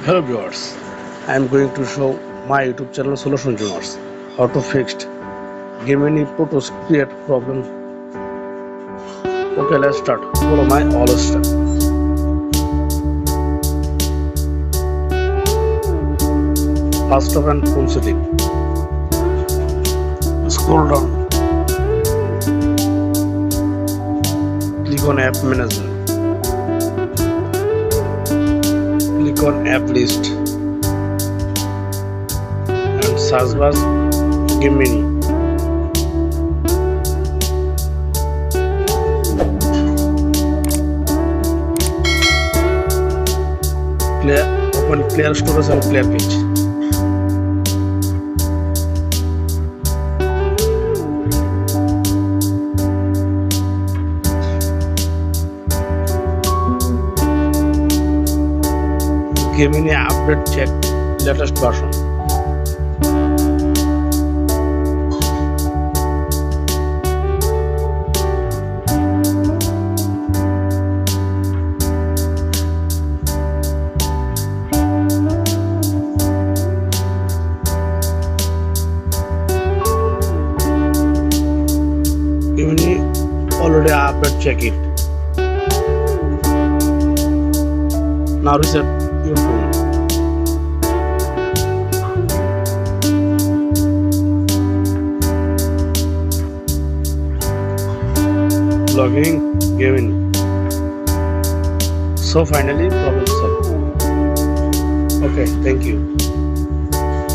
Hello viewers, I am going to show my YouTube channel Solution Juniors how to fix Gemini photos create problem. Okay, let's start. Follow my all step. First of all, phone setting. Scroll down. Click on App Management. Click on App List and search bar Gemini. Open Clear Storage and Clear Page. Gemini update check latest version. Gemini already update check it. Now reset your phone. Logging Gemini. So finally problem solved. Okay, thank you.